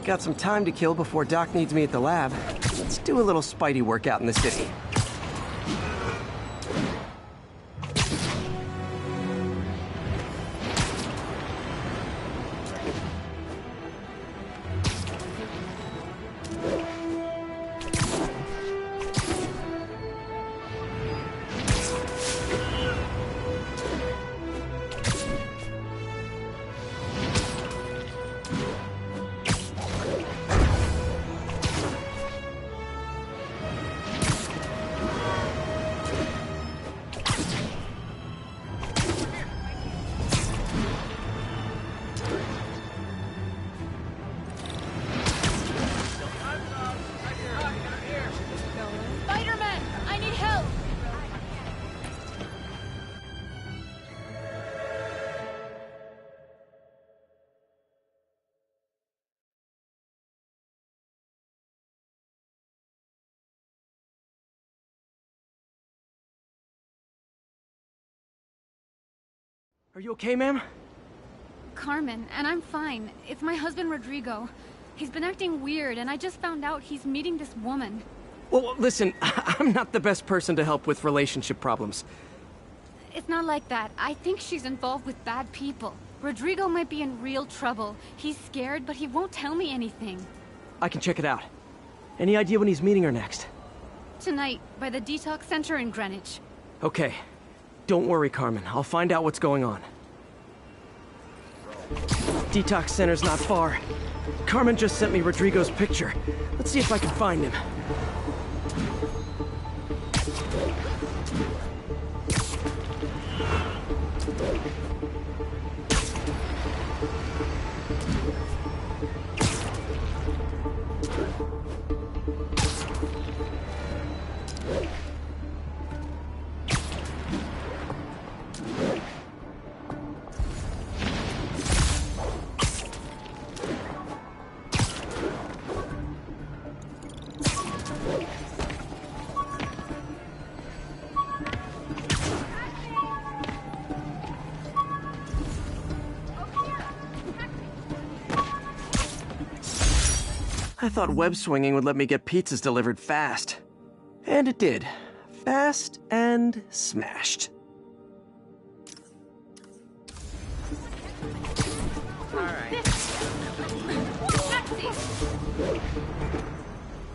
Got some time to kill before Doc needs me at the lab. Let's do a little Spidey workout in the city. Are you okay, ma'am? Carmen, and I'm fine. It's my husband, Rodrigo. He's been acting weird, and I just found out he's meeting this woman. Well, listen, I'm not the best person to help with relationship problems. It's not like that. I think she's involved with bad people. Rodrigo might be in real trouble. He's scared, but he won't tell me anything. I can check it out. Any idea when he's meeting her next? Tonight, by the detox center in Greenwich. Okay. Don't worry, Carmen. I'll find out what's going on. Detox center's not far. Carmen just sent me Rodrigo's picture. Let's see if I can find him. I thought web swinging would let me get pizzas delivered fast. And it did. Fast and smashed.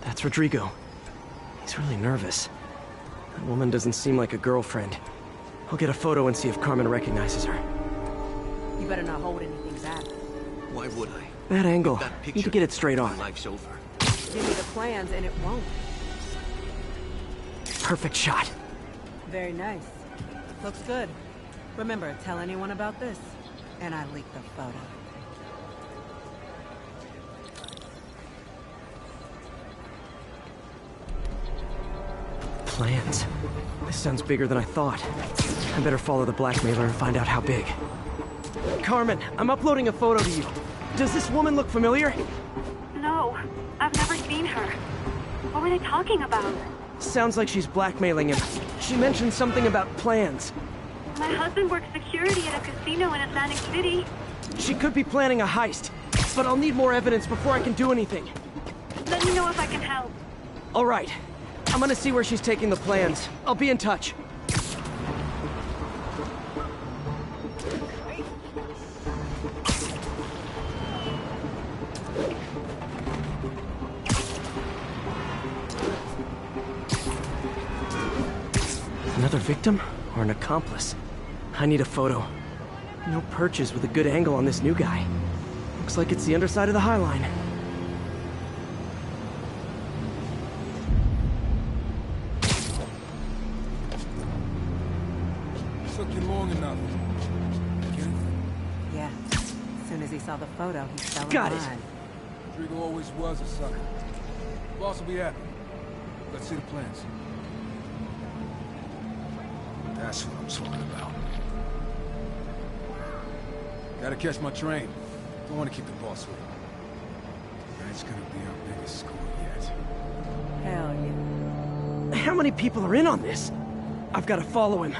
That's Rodrigo. He's really nervous. That woman doesn't seem like a girlfriend. I'll get a photo and see if Carmen recognizes her. You better not hold anything back. Why would I? That angle. That Need to get it straight on. Life's over. Give me the plans and it won't. Perfect shot. Very nice. Looks good. Remember, tell anyone about this, and I leak the photo. Plans. This sounds bigger than I thought. I better follow the blackmailer and find out how big. Carmen, I'm uploading a photo to you. Does this woman look familiar? No, I've never seen her. What were they talking about? Sounds like she's blackmailing him. She mentioned something about plans. My husband works security at a casino in Atlantic City. She could be planning a heist, but I'll need more evidence before I can do anything. Let me know if I can help. All right. I'm gonna see where she's taking the plans. I'll be in touch. Another victim or an accomplice? I need a photo. No perches with a good angle on this new guy. Looks like it's the underside of the High Line. Took you long enough. Yeah. As soon as he saw the photo, he fell in Got it. line. Rodrigo always was a sucker. Boss will be happy. Let's see the plans. That's what I'm talking about. Gotta catch my train. Don't want to keep the boss waiting. Tonight's gonna be our biggest score yet. Hell yeah. How many people are in on this? I've got to follow him.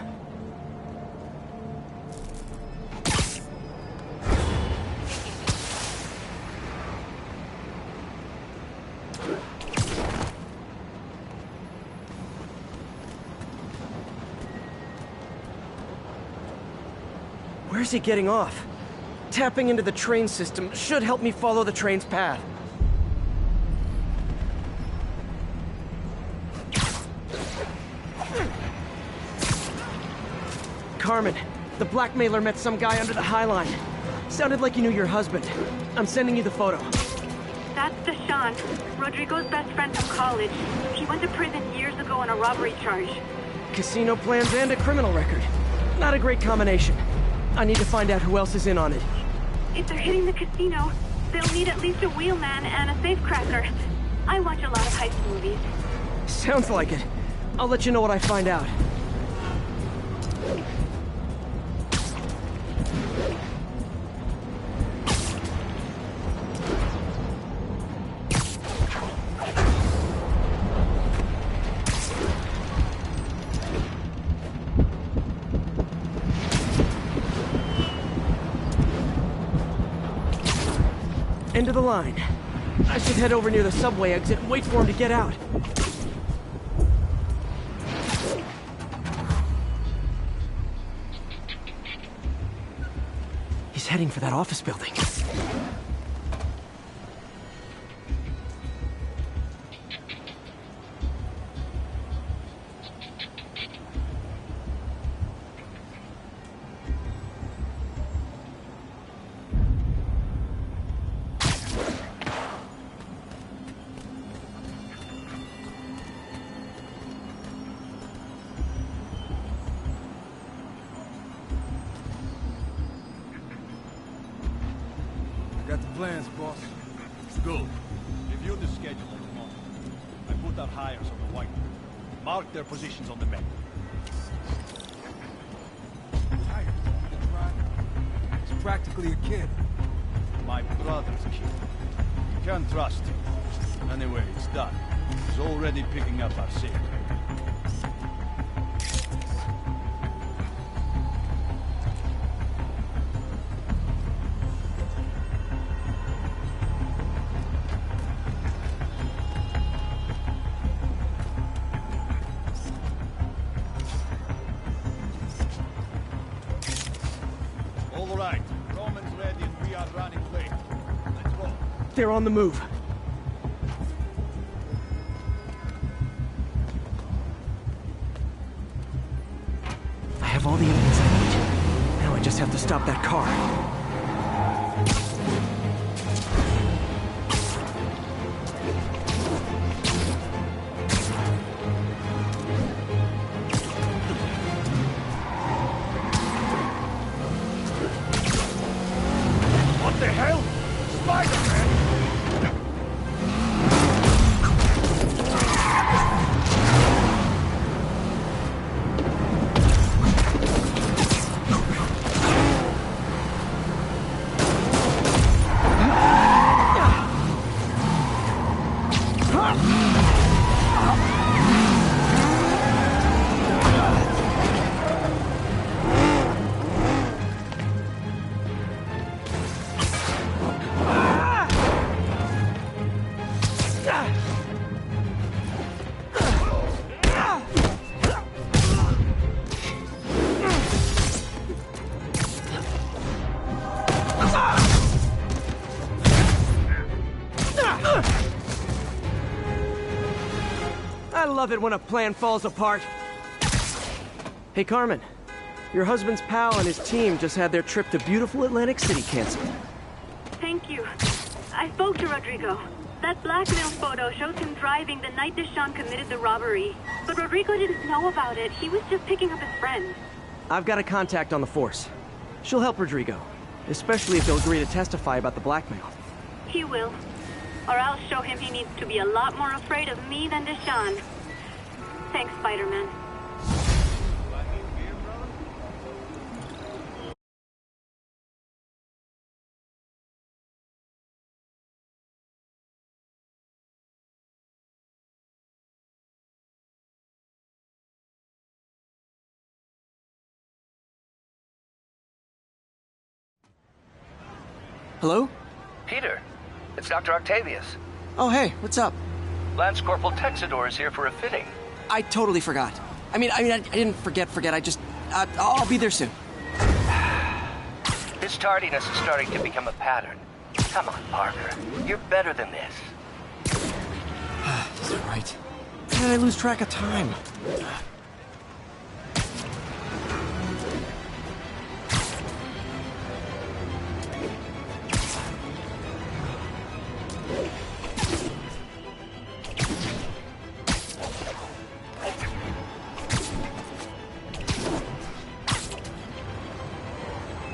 Where's he getting off? Tapping into the train system should help me follow the train's path. Carmen, the blackmailer met some guy under the High Line. Sounded like you knew your husband. I'm sending you the photo. That's Deshaun, Rodrigo's best friend from college. He went to prison years ago on a robbery charge. Casino plans and a criminal record. Not a great combination. I need to find out who else is in on it. If they're hitting the casino, they'll need at least a wheelman and a safecracker. I watch a lot of heist movies. Sounds like it. I'll let you know what I find out. End of the line. I should head over near the subway exit and wait for him to get out. He's heading for that office building. Got the plans, boss. Good. Review the schedule at the moment. I put our hires on the whiteboard. Mark their positions on the map. He's practically a kid. My brother's kid. You can't trust him. Anyway, it's done. He's already picking up our signal. All right, Roman's ready and we are running late. Let's go. They're on the move. I have all the evidence I need. Now I just have to stop that car. What the hell? Spider-Man! I love it when a plan falls apart. Hey, Carmen. Your husband's pal and his team just had their trip to beautiful Atlantic City canceled. Thank you. I spoke to Rodrigo. That blackmail photo shows him driving the night Deshaun committed the robbery. But Rodrigo didn't know about it. He was just picking up his friend. I've got a contact on the force. She'll help Rodrigo, especially if he'll agree to testify about the blackmail. He will. Or I'll show him he needs to be a lot more afraid of me than Deshaun. Thanks, Spider-Man. Hello? Peter, it's Dr. Octavius. Oh, hey, what's up? Lance Corporal Texador is here for a fitting. I totally forgot. I didn't forget. I just, I'll be there soon. His tardiness is starting to become a pattern. Come on, Parker. You're better than this. He's right. How did I lose track of time?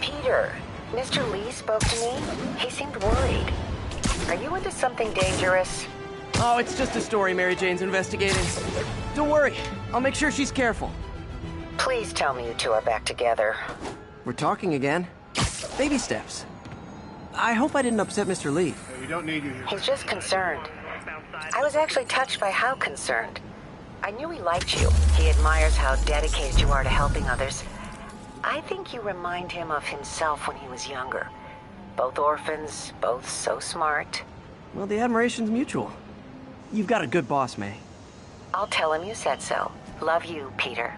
Peter, Mr. Lee spoke to me. He seemed worried. Are you into something dangerous? Oh, it's just a story Mary Jane's investigating. Don't worry, I'll make sure she's careful. Please tell me you two are back together. We're talking again. Baby steps. I hope I didn't upset Mr. Lee. We don't need you here. He's just concerned. I was actually touched by how concerned. I knew he liked you. He admires how dedicated you are to helping others. I think you remind him of himself when he was younger. Both orphans, both so smart. Well, the admiration's mutual. You've got a good boss, May. I'll tell him you said so. Love you, Peter.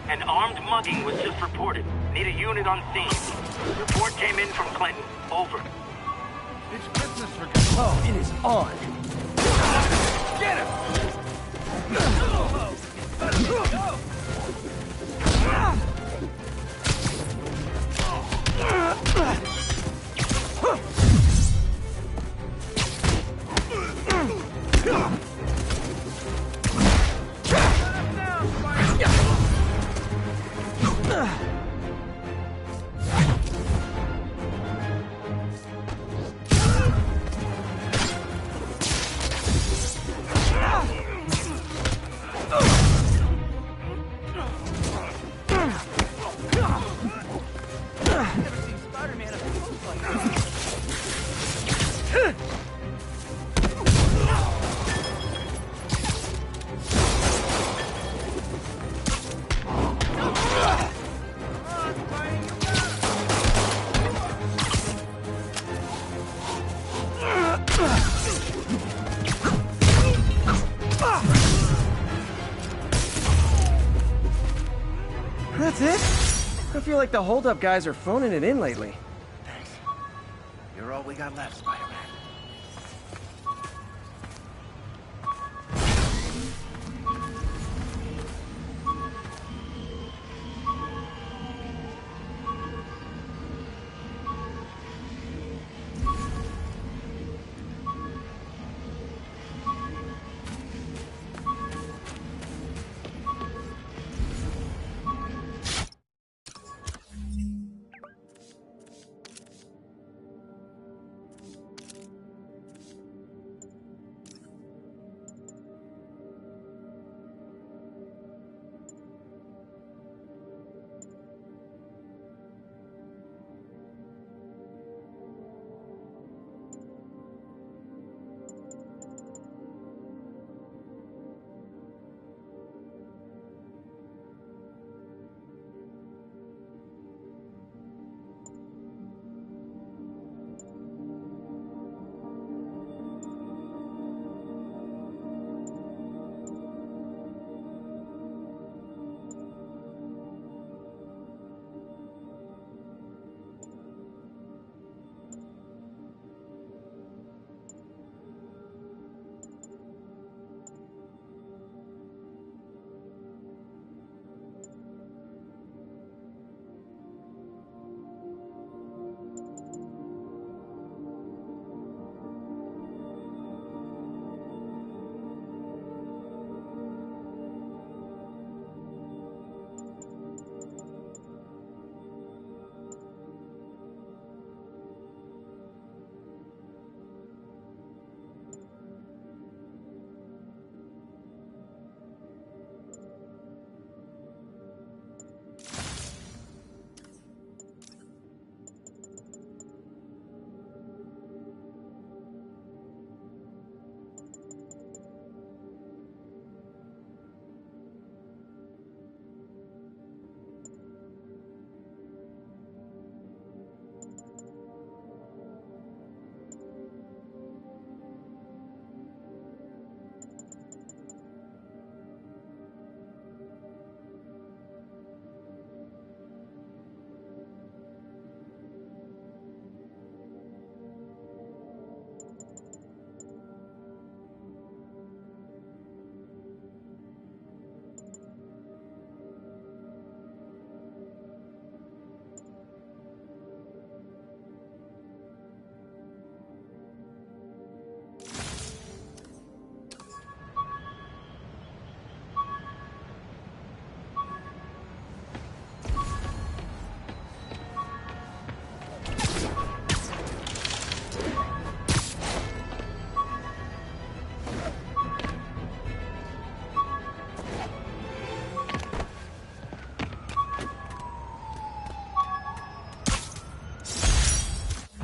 An armed mugging was just reported. Need a unit on scene. Report came in from Clinton. Over. It's Christmas for God's Oh, it is on. Get him! That's it? I feel like the hold-up guys are phoning it in lately. Thanks. You're all we got left, Spider-Man.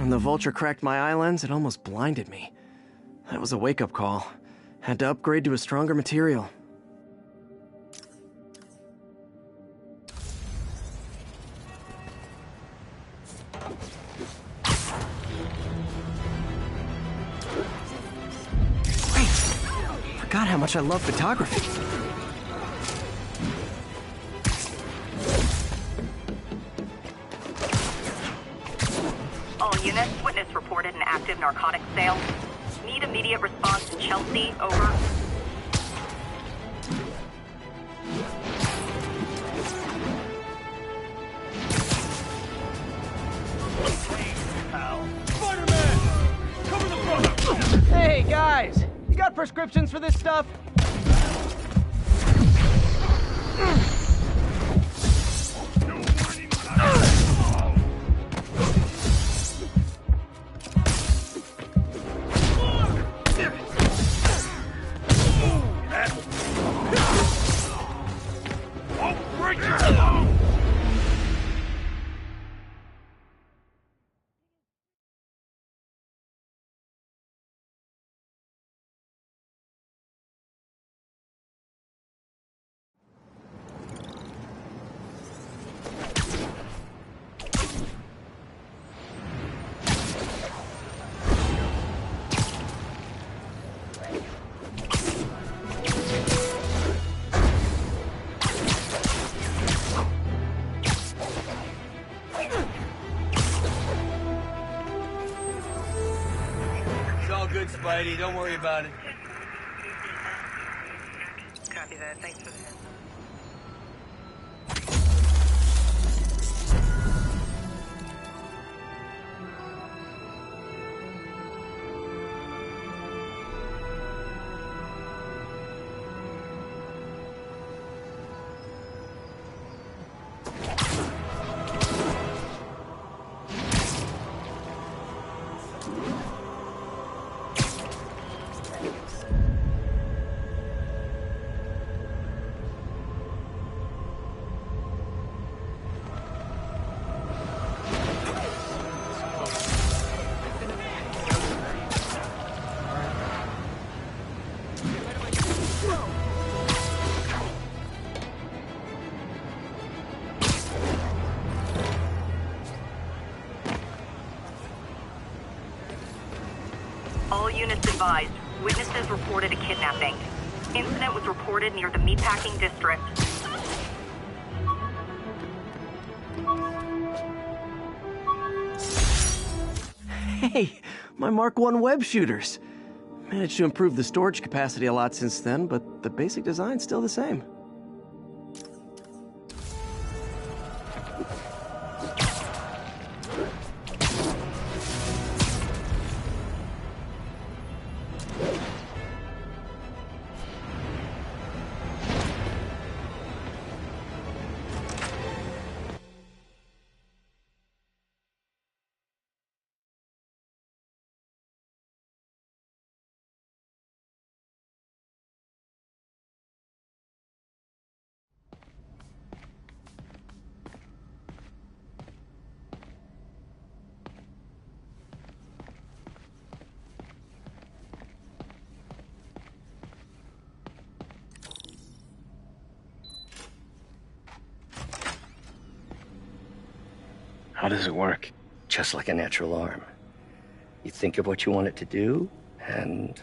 When the vulture cracked my eye lens, it almost blinded me. That was a wake-up call. Had to upgrade to a stronger material. Wait! Forgot how much I love photography. All units, witness reported an active narcotics sale. Need immediate response to Chelsea, over. Hey, guys! You got prescriptions for this stuff? Good, Spidey. Don't worry about it. Copy that. Thanks for the heads All units advised. Witnesses reported a kidnapping. Incident was reported near the meatpacking district. Hey, my Mark I web shooters. Managed to improve the storage capacity a lot since then, but the basic design's still the same. How does it work? Just like a natural arm. You think of what you want it to do, and...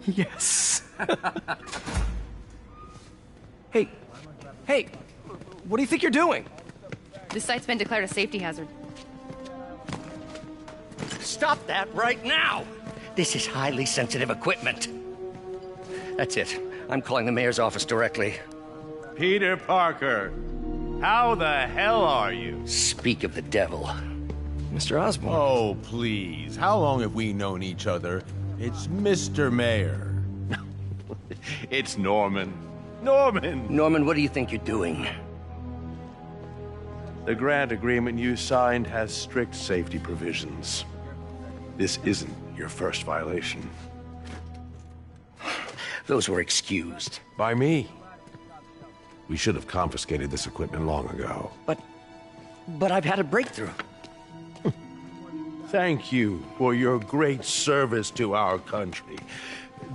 Yes. Hey, what do you think you're doing? This site's been declared a safety hazard. Stop that right now! This is highly sensitive equipment. That's it. I'm calling the mayor's office directly. Peter Parker, how the hell are you? Speak of the devil. Mr. Osborn. Oh, please. How long have we known each other? It's Mr. Mayor. It's Norman. Norman! Norman, what do you think you're doing? The grant agreement you signed has strict safety provisions. This isn't your first violation. those were excused. By me. We should have confiscated this equipment long ago. But I've had a breakthrough. Thank you for your great service to our country.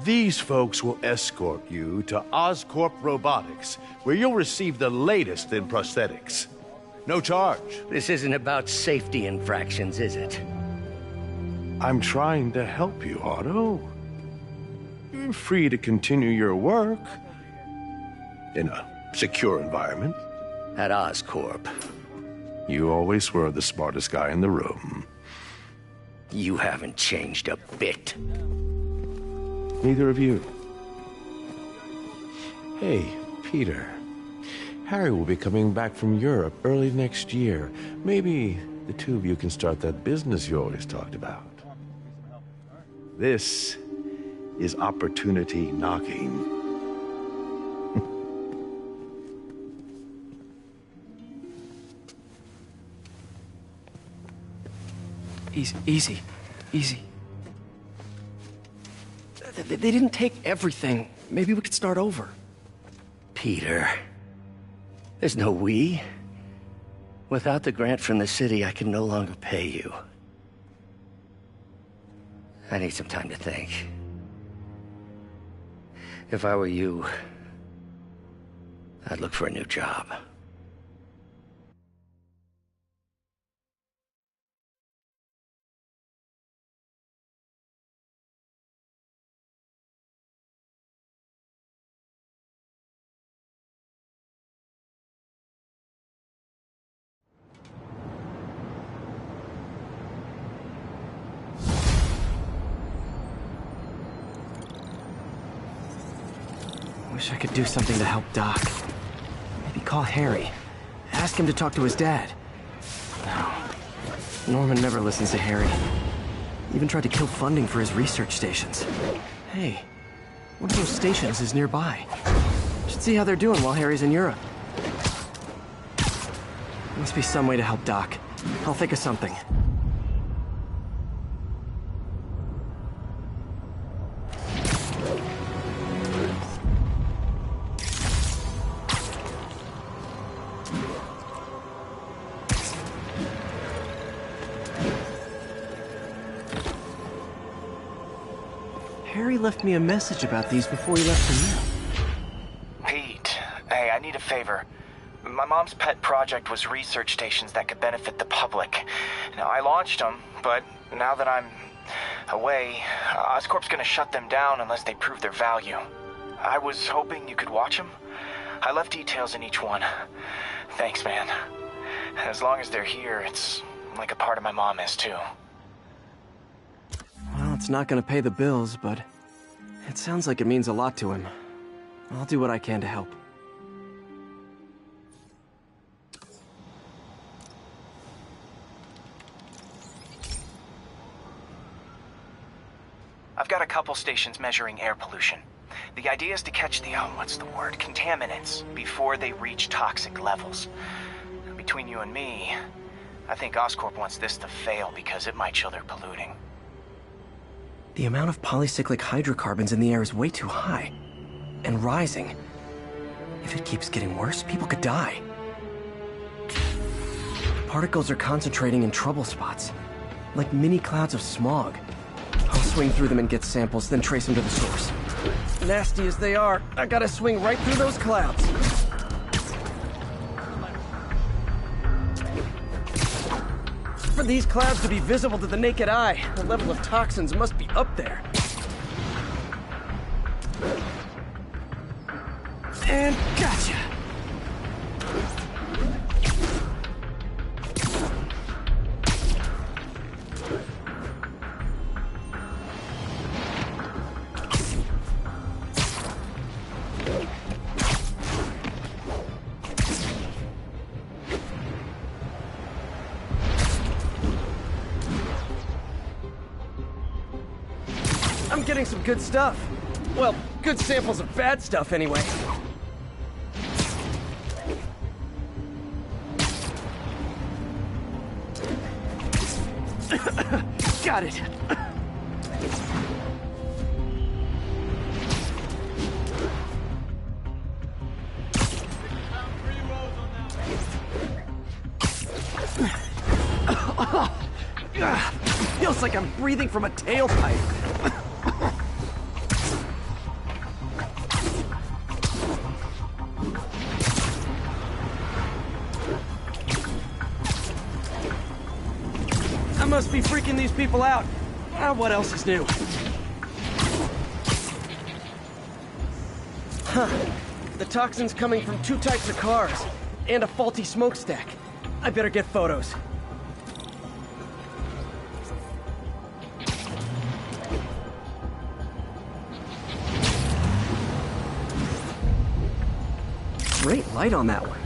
These folks will escort you to Oscorp Robotics, where you'll receive the latest in prosthetics. No charge. This isn't about safety infractions, is it? I'm trying to help you, Otto. You're free to continue your work in a secure environment. At Oscorp. You always were the smartest guy in the room. You haven't changed a bit. Neither of you. Hey, Peter. Harry will be coming back from Europe early next year. Maybe the two of you can start that business you always talked about. This is opportunity knocking. Easy. They didn't take everything. Maybe we could start over. Peter, there's no we. Without the grant from the city, I can no longer pay you. I need some time to think. If I were you, I'd look for a new job. Wish I could do something to help Doc. Maybe call Harry. Ask him to talk to his dad. No. Norman never listens to Harry. Even tried to kill funding for his research stations. Hey, one of those stations is nearby. Should see how they're doing while Harry's in Europe. Must be some way to help Doc. I'll think of something. Harry left me a message about these before he left for you. Pete, hey, I need a favor. My mom's pet project was research stations that could benefit the public. Now, I launched them, but now that I'm away, Oscorp's gonna shut them down unless they prove their value. I was hoping you could watch them. I left details in each one. Thanks, man. As long as they're here, it's like a part of my mom is, too. Well, it's not gonna pay the bills, but it sounds like it means a lot to him. I'll do what I can to help. I've got a couple stations measuring air pollution. The idea is to catch the, contaminants before they reach toxic levels. Between you and me, I think Oscorp wants this to fail because it might show they're polluting. The amount of polycyclic hydrocarbons in the air is way too high. And rising. If it keeps getting worse, people could die. The particles are concentrating in trouble spots. Like mini clouds of smog. I'll swing through them and get samples, then trace them to the source. Nasty as they are, I gotta swing right through those clouds. For these clouds to be visible to the naked eye, the level of toxins must be up there. And gotcha! I'm getting some good stuff. Well, good samples of bad stuff anyway. Got it. Feels like I'm breathing from a tailpipe. I must be freaking these people out. What else is new? Huh. The toxin's coming from 2 types of cars, and a faulty smokestack. I better get photos. Great light on that one.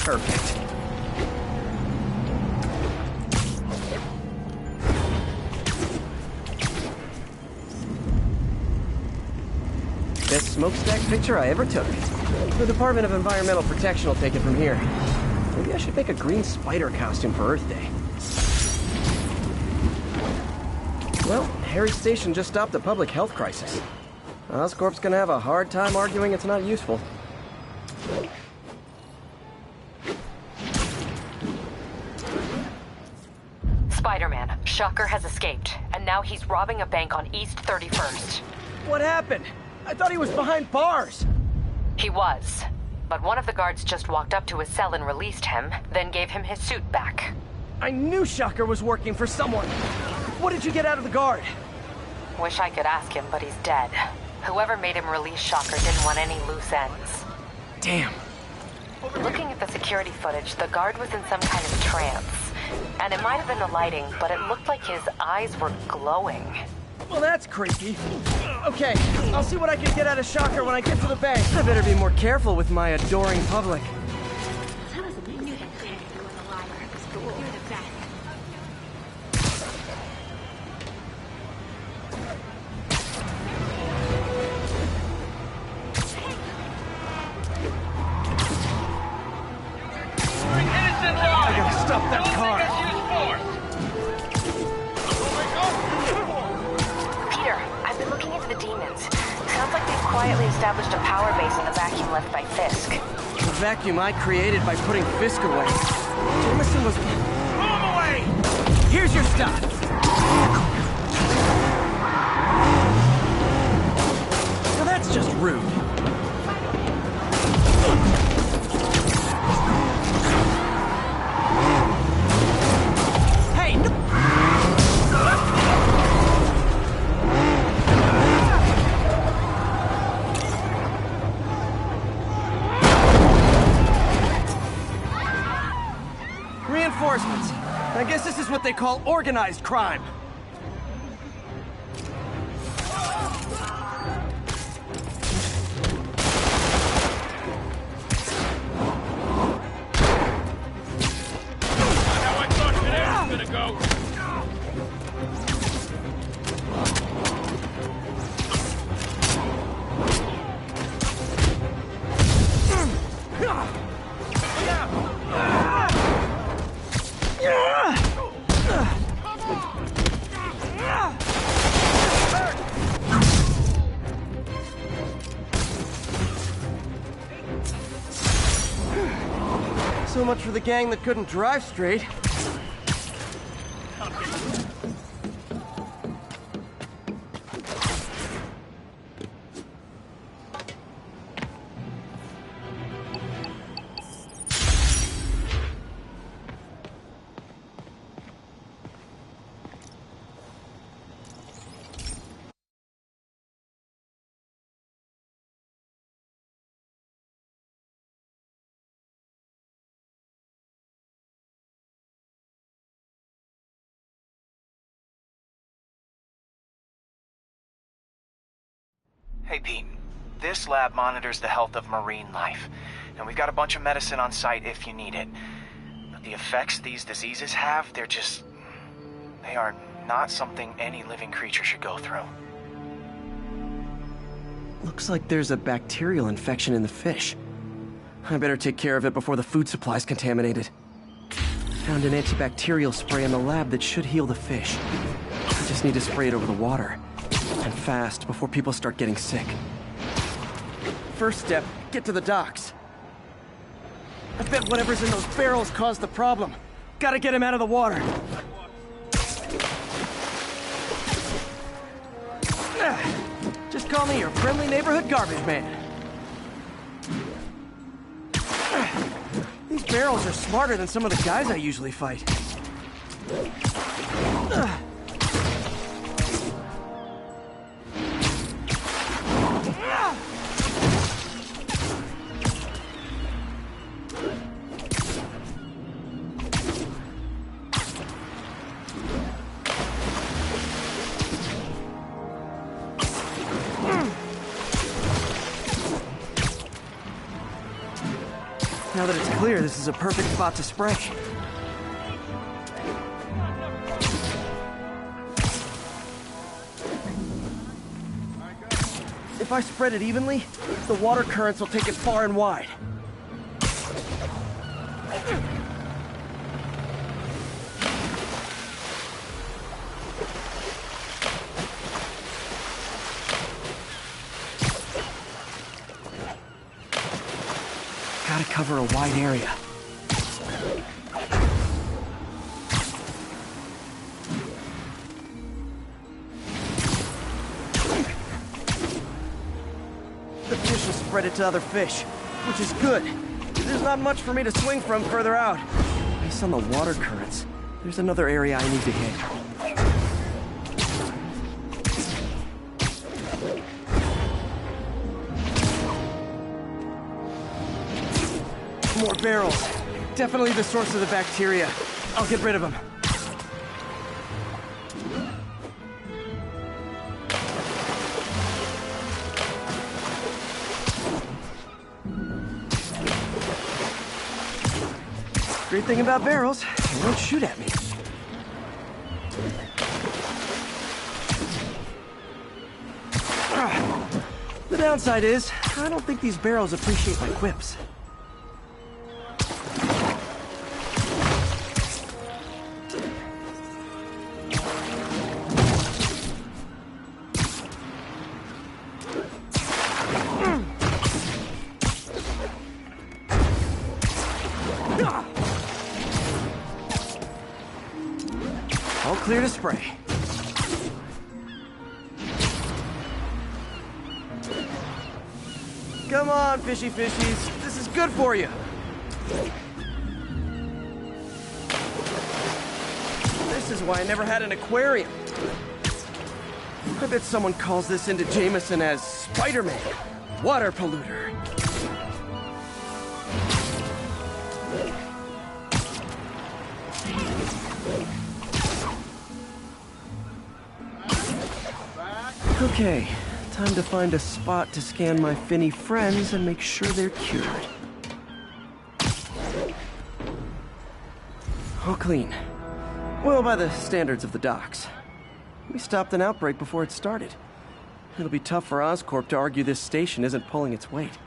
Perfect. Best smokestack picture I ever took. The Department of Environmental Protection will take it from here. Maybe I should make a green spider costume for Earth Day. Well, Harry's station just stopped a public health crisis. Oscorp's gonna have a hard time arguing it's not useful. Spider-Man, Shocker has escaped, and now he's robbing a bank on East 31st. What happened? I thought he was behind bars. He was, but one of the guards just walked up to his cell and released him, then gave him his suit back. I knew Shocker was working for someone. What did you get out of the guard? Wish I could ask him, but he's dead. Whoever made him release Shocker didn't want any loose ends. Damn. Looking at the security footage, the guard was in some kind of trance. And it might have been the lighting, but it looked like his eyes were glowing. Well, that's creepy. Okay, I'll see what I can get out of Shocker when I get to the bank. I better be more careful with my adoring public. I gotta stop that car. Peter, I've been looking into the demons. Sounds like they've quietly established a power base in the vacuum left by Fisk. The vacuum I created by putting Fisk away. Jameson was... Throw him away! Here's your stuff! Now that's just rude. Hey, no... Reinforcements. I guess this is what they call organized crime. So much for the gang that couldn't drive straight. Hey, Pete. This lab monitors the health of marine life, and we've got a bunch of medicine on site if you need it. But the effects these diseases have, they are not something any living creature should go through. Looks like there's a bacterial infection in the fish. I better take care of it before the food supply's contaminated. Found an antibacterial spray in the lab that should heal the fish. I just need to spray it over the water. And fast, before people start getting sick. First step, get to the docks. I bet whatever's in those barrels caused the problem. Gotta get him out of the water. Just call me your friendly neighborhood garbage man. These barrels are smarter than some of the guys I usually fight. Now that it's clear, this is a perfect spot to spray. If I spread it evenly, the water currents will take it far and wide. Gotta cover a wide area. The fish will spread it to other fish, which is good. There's not much for me to swing from further out. Based on the water currents, there's another area I need to hit. More barrels. Definitely the source of the bacteria. I'll get rid of them. Great thing about barrels, they won't shoot at me. The downside is, I don't think these barrels appreciate my quips. All clear to spray. Come on, fishy fishies. This is good for you. This is why I never had an aquarium. I bet someone calls this into Jameson as Spider-Man, water polluter. Okay, time to find a spot to scan my finny friends and make sure they're cured. All clean. Well, by the standards of the docks. We stopped an outbreak before it started. It'll be tough for Oscorp to argue this station isn't pulling its weight.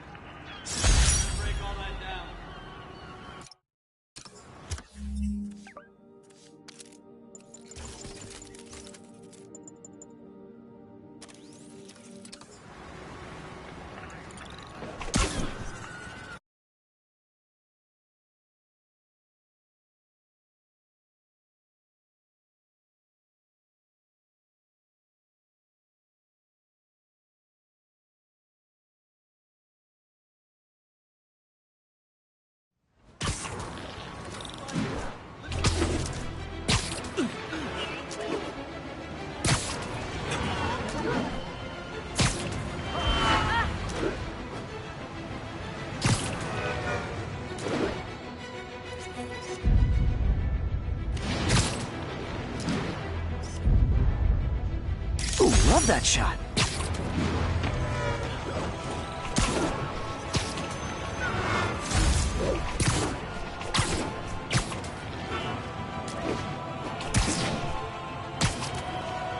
Love that shot.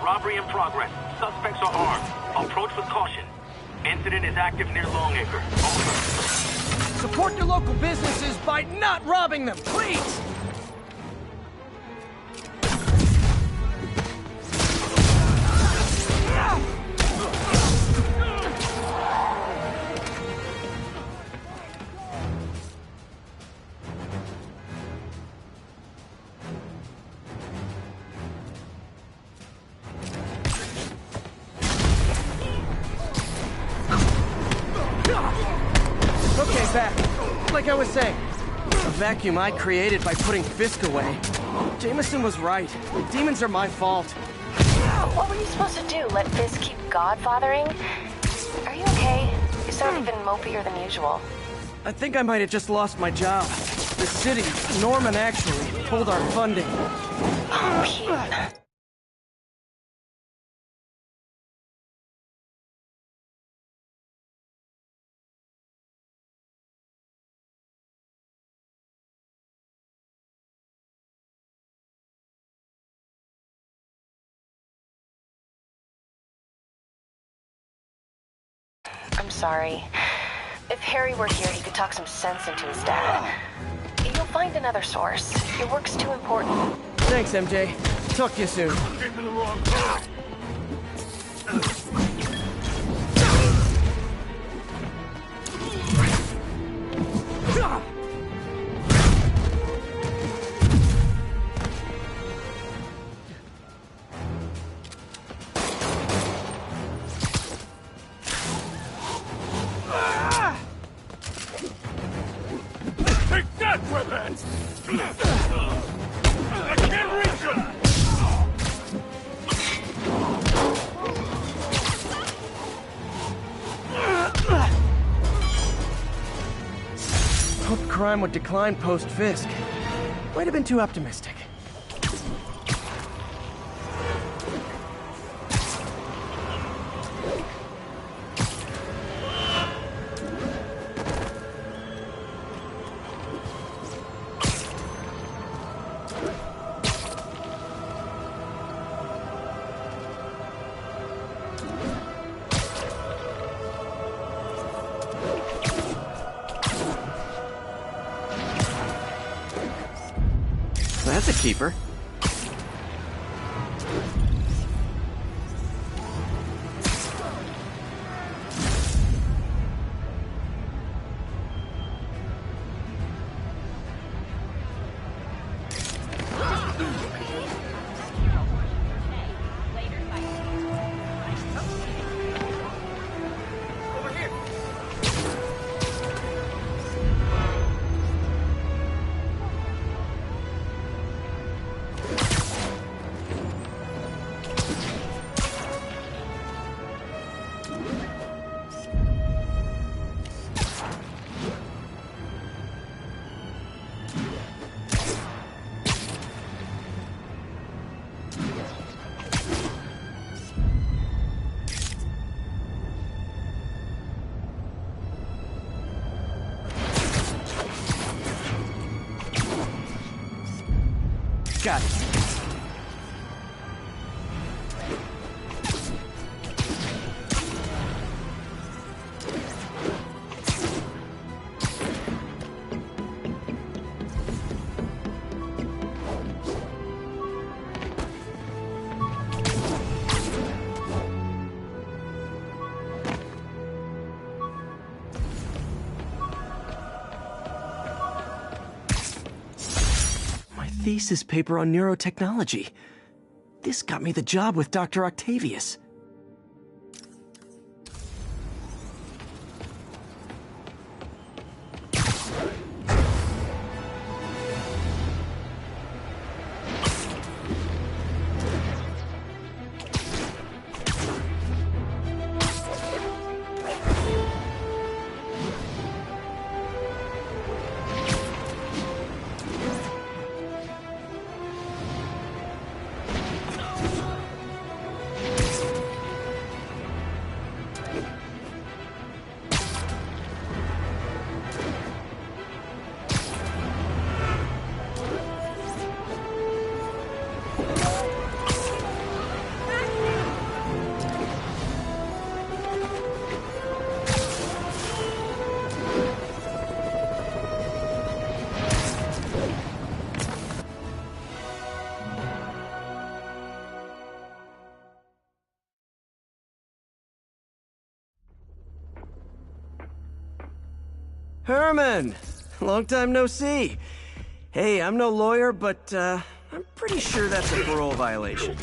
Robbery in progress. Suspects are armed. Approach with caution. Incident is active near Longacre. Over. Support your local businesses by not robbing them, please! back. Like I was saying, a vacuum I created by putting Fisk away. Jameson was right. The demons are my fault. What were you supposed to do? Let Fisk keep godfathering? Are you okay? You sound even mopier than usual. I think I might have just lost my job. The city, Norman actually, pulled our funding. Oh, Pete. I'm sorry. If Harry were here, he could talk some sense into his dad. You'll find another source. Your work's too important. Thanks, MJ. Talk to you soon. Take that, weapons! I can't reach him! Hoped crime would decline post-Fisk. Might have been too optimistic. That's a keeper. Got it. Thesis paper on neurotechnology. This got me the job with Dr. Octavius. Herman! Long time no see. Hey, I'm no lawyer, but, I'm pretty sure that's a parole violation.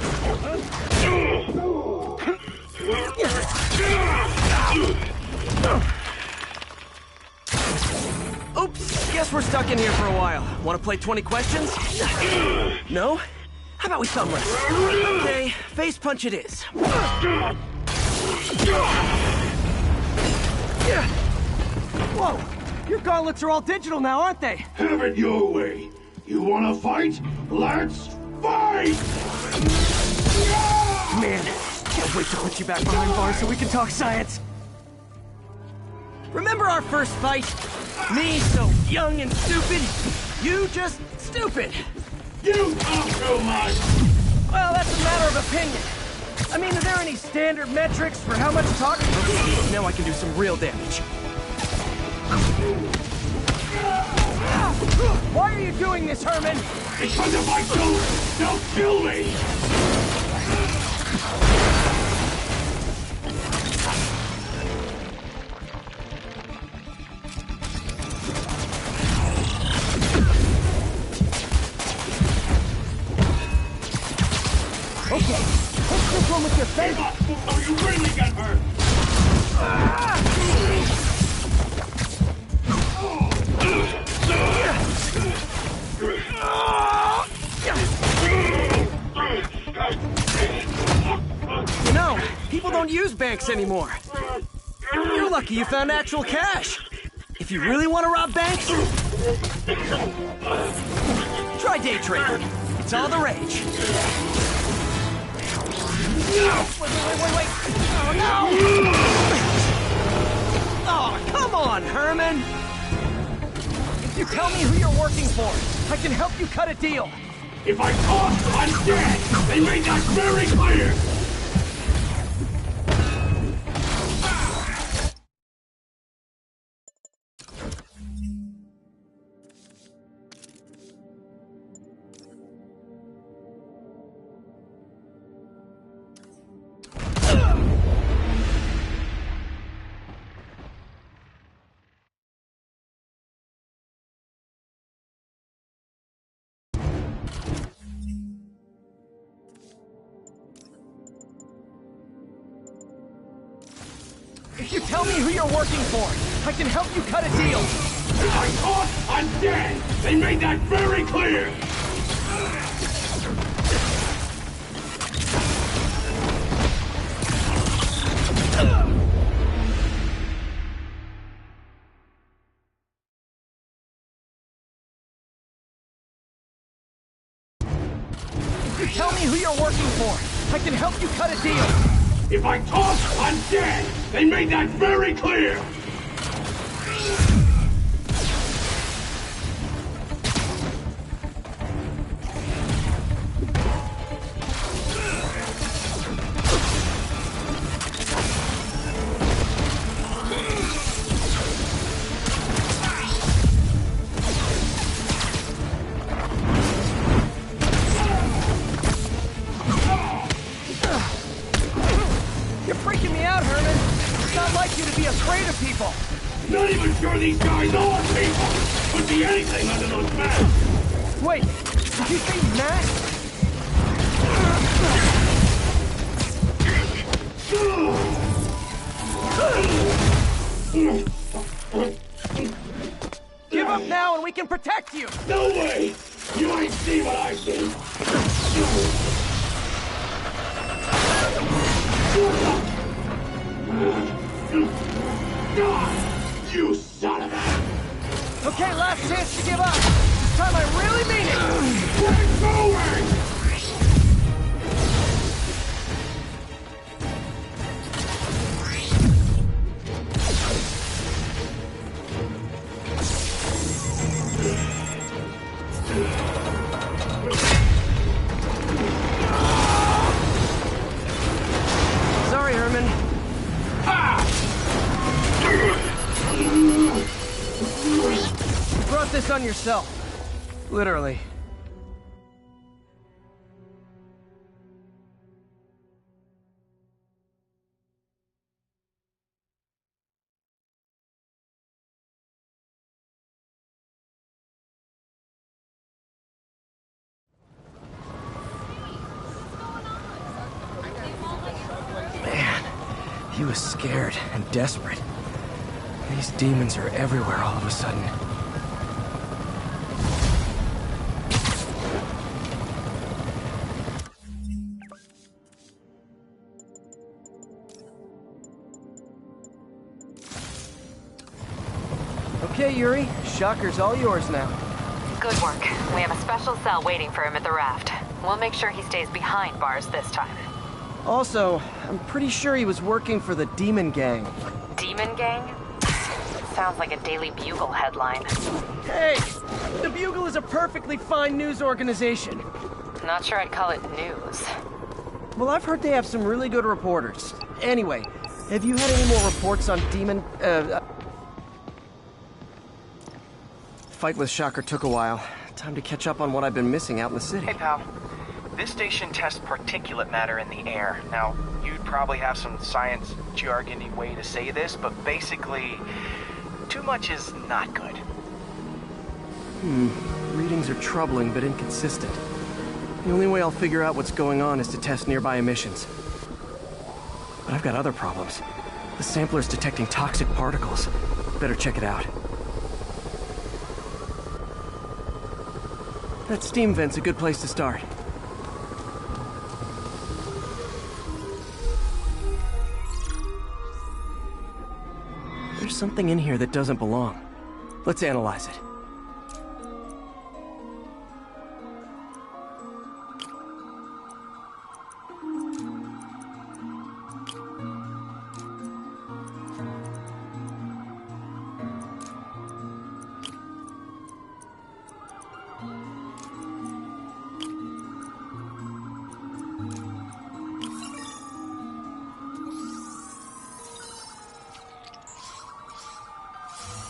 Guess we're stuck in here for a while. Want to play 20 questions? No? How about we thumb wrestle? Okay, face punch it is. Whoa! Your gauntlets are all digital now, aren't they? Have it your way. You wanna fight? Let's fight! Man, can't wait to put you back behind bars so we can talk science. Remember our first fight? Me so young and stupid, you just stupid. You talk too much! Well, that's a matter of opinion. I mean, are there any standard metrics for how much talk? Now I can do some real damage. Why are you doing this, Herman? Because if I don't, they'll kill me! Okay, take this one with your face. Oh, you really got hurt! You know, people don't use banks anymore. You're lucky you found actual cash. If you really want to rob banks, try day trading. It's all the rage. Wait. Oh, no! Oh, come on, Herman! If you tell me who you're working for, I can help you cut a deal. If I talk, I'm dead! They made that very clear! If you tell me who you're working for, I can help you cut a deal. If I talk, I'm dead! They made that very clear! If you tell me who you're working for, I can help you cut a deal. If I talk, I'm dead! They made that very clear! You're freaking me out, Herman. It's not like you to be afraid of people. Not even sure these guys are people! Could be anything under those masks! Wait, did you say masks? Give up now and we can protect you! No way! You ain't seen what I've seen! You son of a... Okay, last chance to give up. This time I really mean it! Get going! Sorry, Herman. You brought this on yourself. Literally. Man, he was scared and desperate. These demons are everywhere all of a sudden. Okay, Yuri. Shocker's all yours now. Good work. We have a special cell waiting for him at the raft. We'll make sure he stays behind bars this time. Also, I'm pretty sure he was working for the Demon Gang. Demon Gang? Sounds like a Daily Bugle headline. Hey! The Bugle is a perfectly fine news organization. Not sure I'd call it news. Well, I've heard they have some really good reporters. Anyway, have you had any more reports on Demon... Fight with Shocker took a while. Time to catch up on what I've been missing out in the city. Hey, pal. This station tests particulate matter in the air. Now, you'd probably have some science jargony way to say this, but basically, too much is not good. Readings are troubling but inconsistent. The only way I'll figure out what's going on is to test nearby emissions. But I've got other problems. The sampler's detecting toxic particles. Better check it out. That steam vent's a good place to start. There's something in here that doesn't belong. Let's analyze it.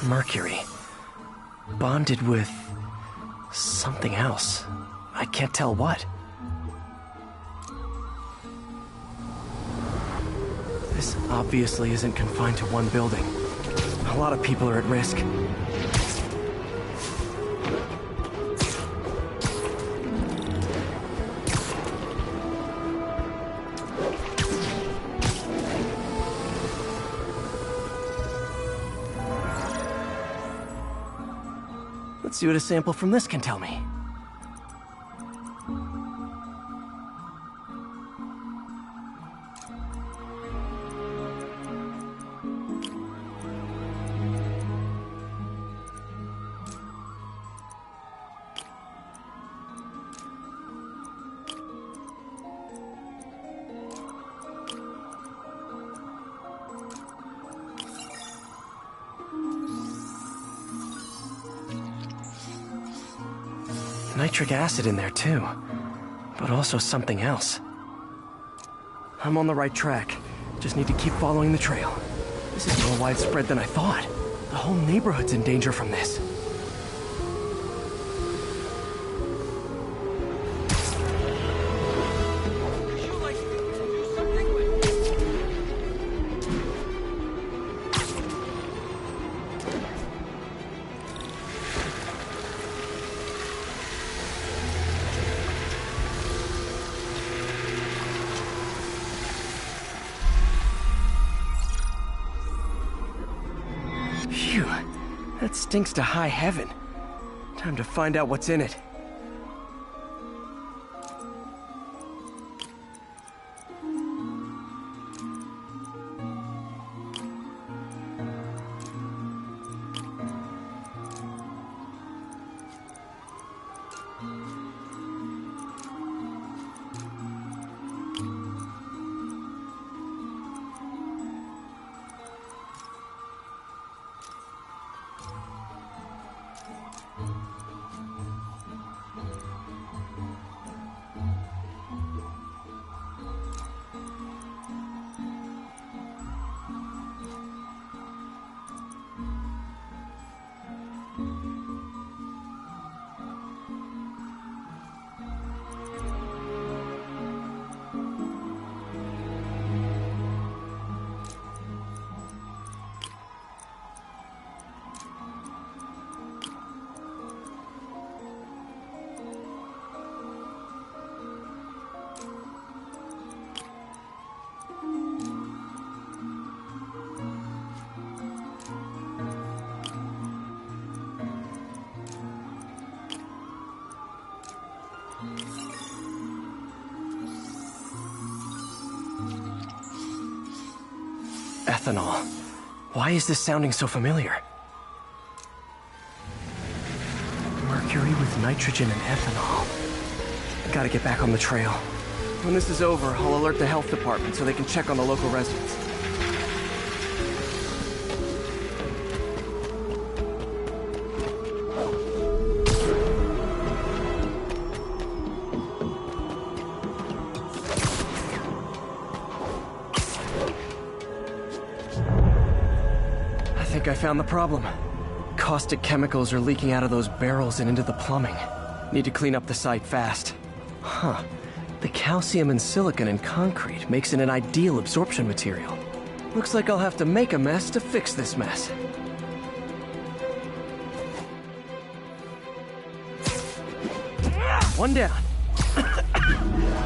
Mercury. Bonded with... something else. I can't tell what. This obviously isn't confined to one building. A lot of people are at risk. Let's see what a sample from this can tell me. Nitric acid in there too, but also something else. I'm on the right track. Just need to keep following the trail. This is more widespread than I thought. The whole neighborhood's in danger from this. Phew, that stinks to high heaven. Time to find out what's in it. Ethanol. Why is this sounding so familiar? Mercury with nitrogen and ethanol. Gotta get back on the trail. When this is over, I'll alert the health department so they can check on the local residents. I think I found the problem. Caustic chemicals are leaking out of those barrels and into the plumbing. Need to clean up the site fast. Huh. The calcium and silicon in concrete makes it an ideal absorption material. Looks like I'll have to make a mess to fix this mess. One down.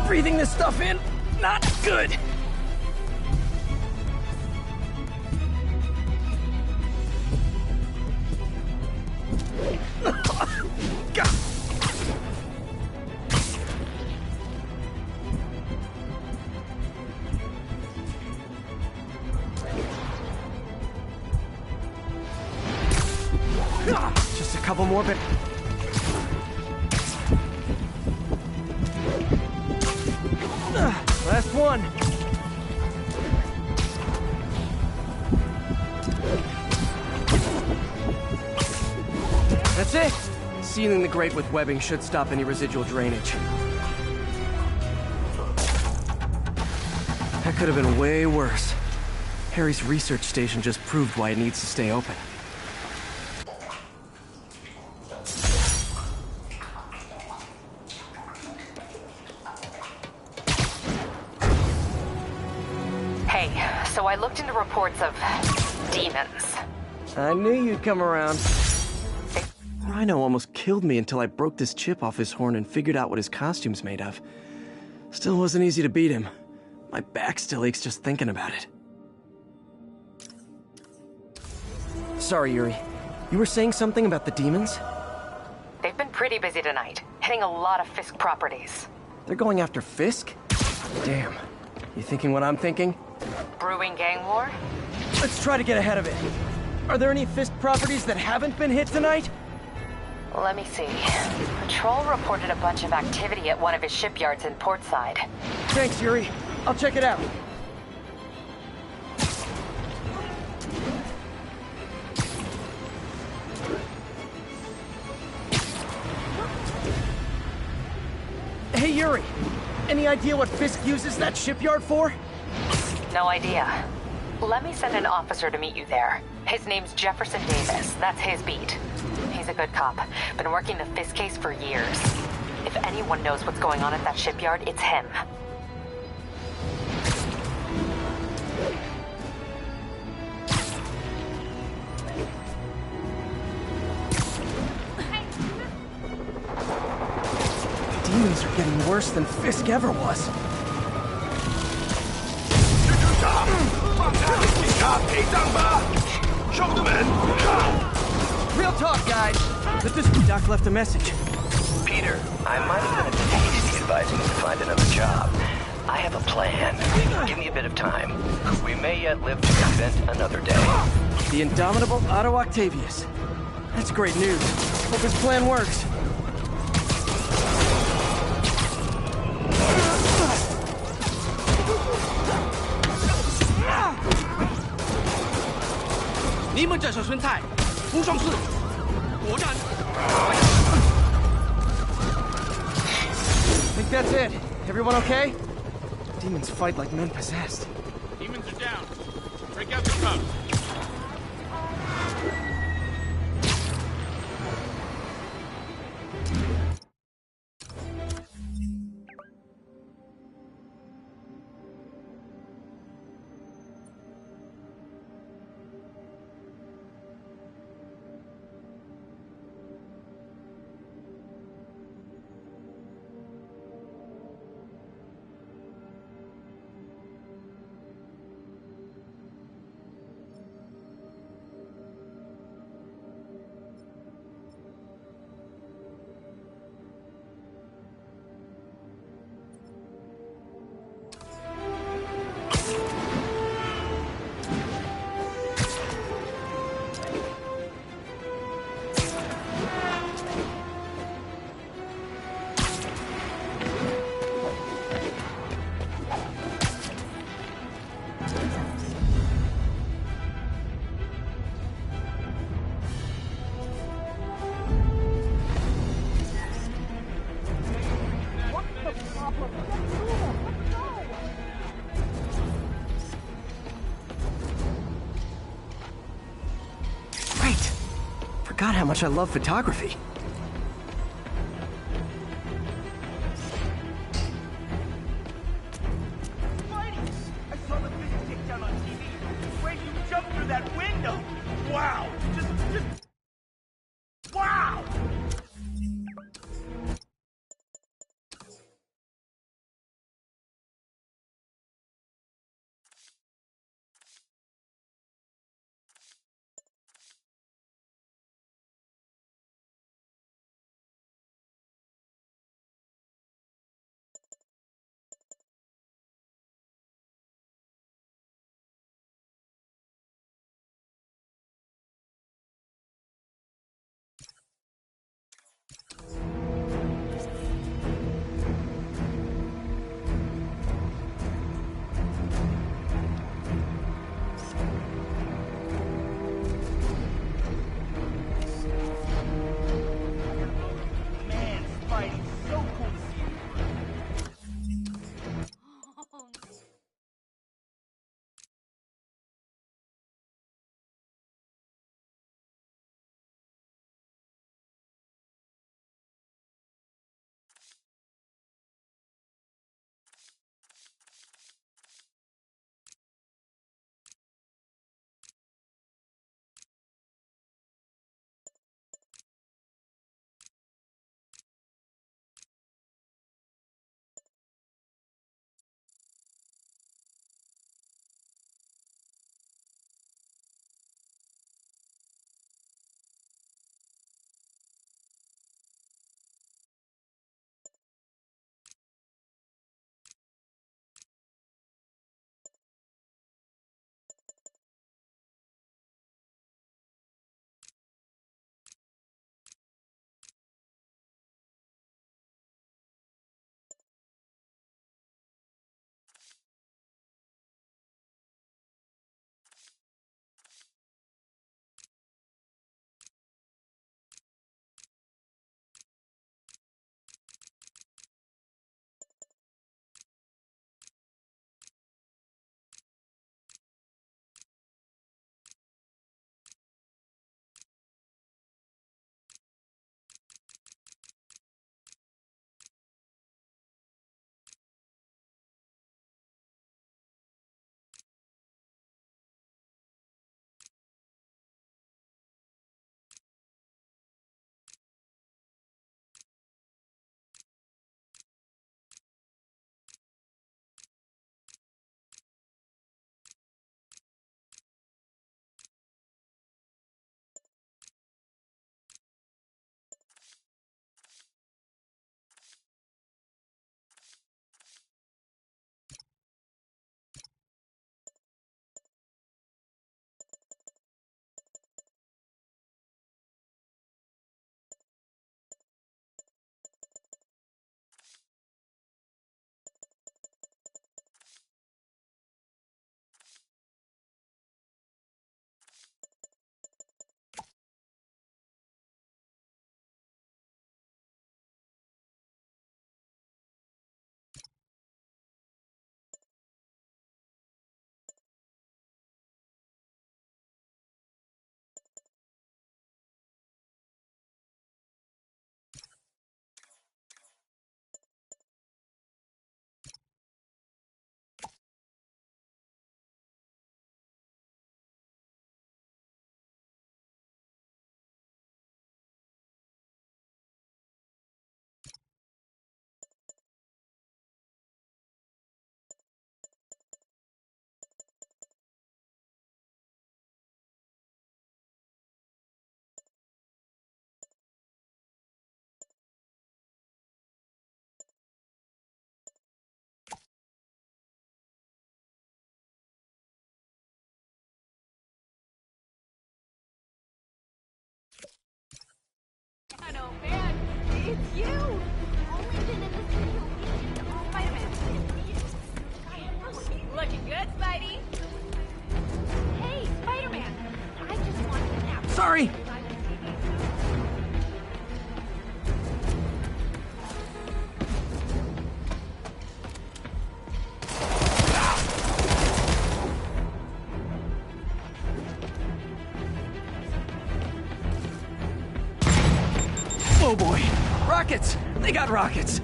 Breathing this stuff in, not good. Just a couple more bit. Last one. That's it. Sealing the grate with webbing should stop any residual drainage. That could have been way worse. Harry's research station just proved why it needs to stay open. So I looked into reports of demons. I knew you'd come around. Rhino almost killed me until I broke this chip off his horn and figured out what his costume's made of. Still wasn't easy to beat him. My back still aches just thinking about it. Sorry, Yuri. You were saying something about the demons? They've been pretty busy tonight, hitting a lot of Fisk properties. They're going after Fisk? Damn. You thinking what I'm thinking? Brewing gang war? Let's try to get ahead of it. Are there any Fisk properties that haven't been hit tonight? Let me see. Patrol reported a bunch of activity at one of his shipyards in Portside. Thanks, Yuri. I'll check it out. Hey, Yuri. Any idea what Fisk uses that shipyard for? No idea. Let me send an officer to meet you there. His name's Jefferson Davis. That's his beat. He's a good cop. Been working the Fisk case for years. If anyone knows what's going on at that shipyard, it's him. Demons are getting worse than Fisk ever was. Real talk, guys. Doc left a message. Peter, I might have been a bit hasty advising you to find another job. I have a plan. Give me a bit of time. We may yet live to invent another day. The indomitable Otto Octavius. That's great news. Hope his plan works. Think that's it. Everyone okay? Demons fight like men possessed. Demons are down. Break out the cuffs. forgot how much I love photography. Spidey! I saw the fish take down on TV. Where you jumped through that window! Wow! Just... Wow! Man, Spidey, so cool to see you. Oh man, it's you! Only been in this video. Spider-Man. Looking good, Spidey. Hey, Spider-Man. I just wanted to nap. Sorry! Oh boy! Rockets! They got rockets!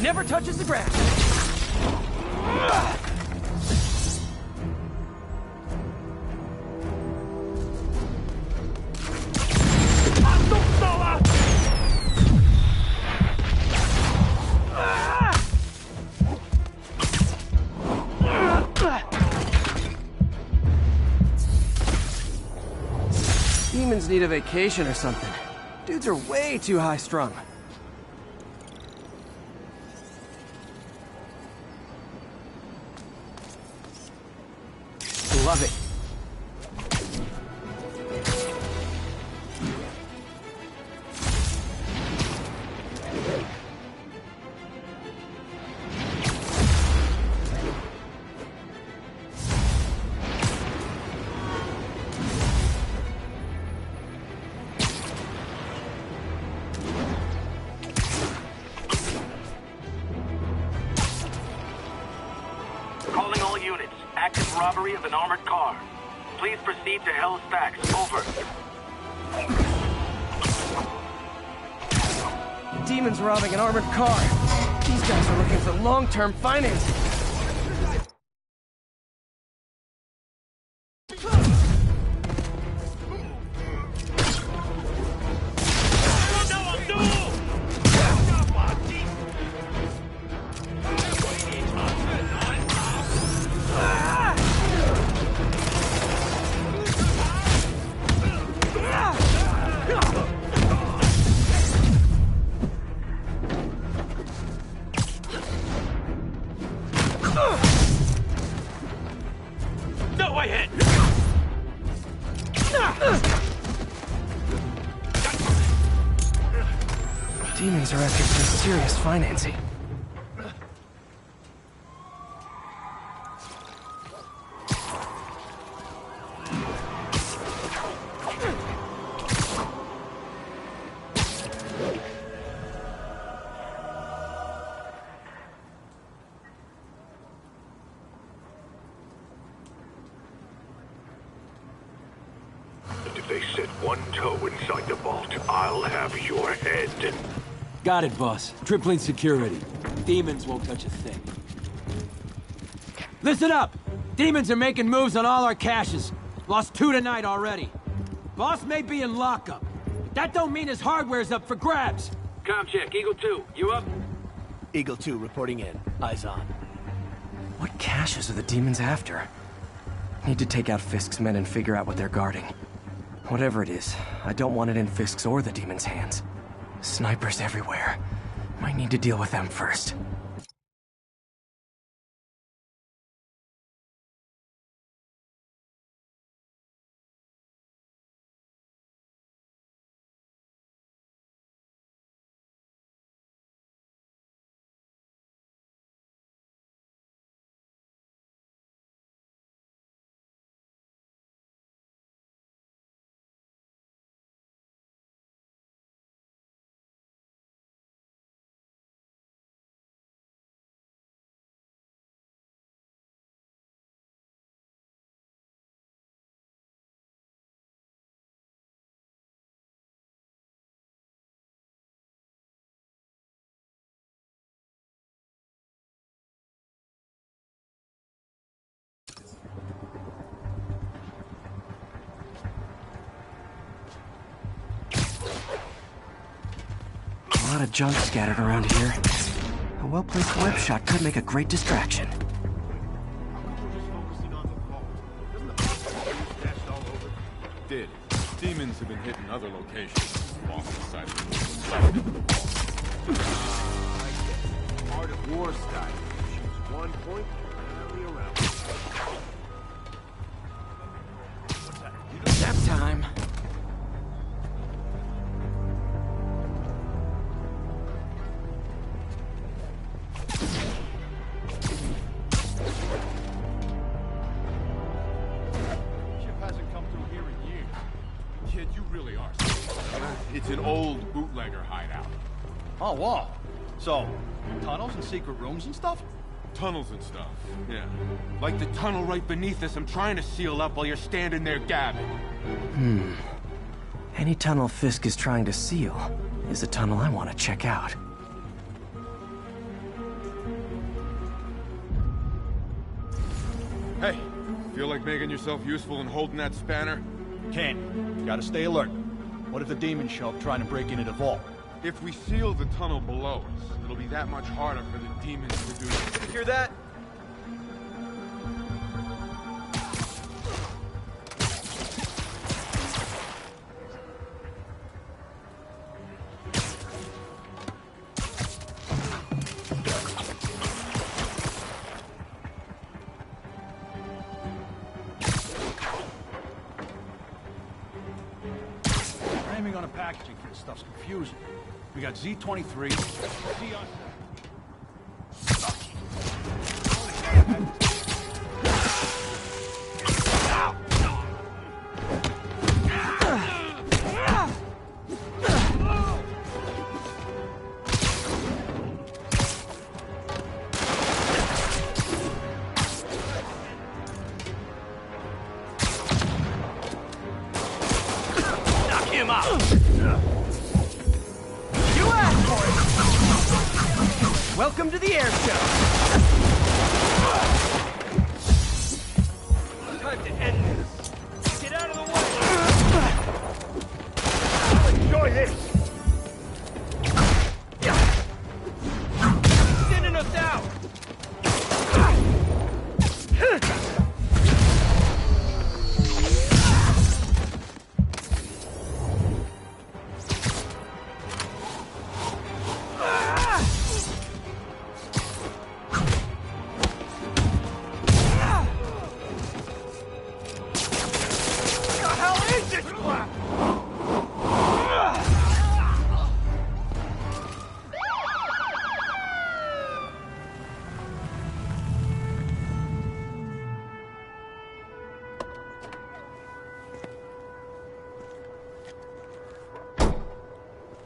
Never touches the ground. Demons need a vacation or something. Dudes are way too high-strung. Love it. Calling all units. Active robbery of an armored car. Please proceed to Hell's Stacks. Over. Demons robbing an armored car. These guys are looking for long-term financing. No way hit! Demons are after some serious financing. If they set one toe inside the vault, I'll have your head. Got it, boss. Tripling security. Demons won't touch a thing. Listen up! Demons are making moves on all our caches. Lost 2 tonight already. Boss may be in lockup, but that don't mean his hardware's up for grabs. Com check, Eagle 2. You up? Eagle 2 reporting in. Eyes on. What caches are the demons after? Need to take out Fisk's men and figure out what they're guarding. Whatever it is, I don't want it in Fisk's or the demons' hands. Snipers everywhere. Might need to deal with them first. A lot of junk scattered around here. A well-placed web shot could make a great distraction. Did. Demons have been hitting other locations. Off the side of the room. I get it. Art of war style. Shoots one point, rally around. Nap time. It's an old bootlegger hideout. Oh, wow. So, tunnels and secret rooms and stuff? Tunnels and stuff, yeah. Like the tunnel right beneath us I'm trying to seal up while you're standing there gabbing. Any tunnel Fisk is trying to seal is a tunnel I want to check out. Hey, feel like making yourself useful and holding that spanner? Can't. Gotta stay alert. What if the demons show up trying to break into the vault? If we seal the tunnel below us, it'll be that much harder for the demons to do it. You hear that? Framing on a packaging for this stuff's confusing. We got Z23, Z on... Knock him out! You asked for it! Welcome to the air show! Time to end this! Get out of the way! I'll enjoy this! Sending us out!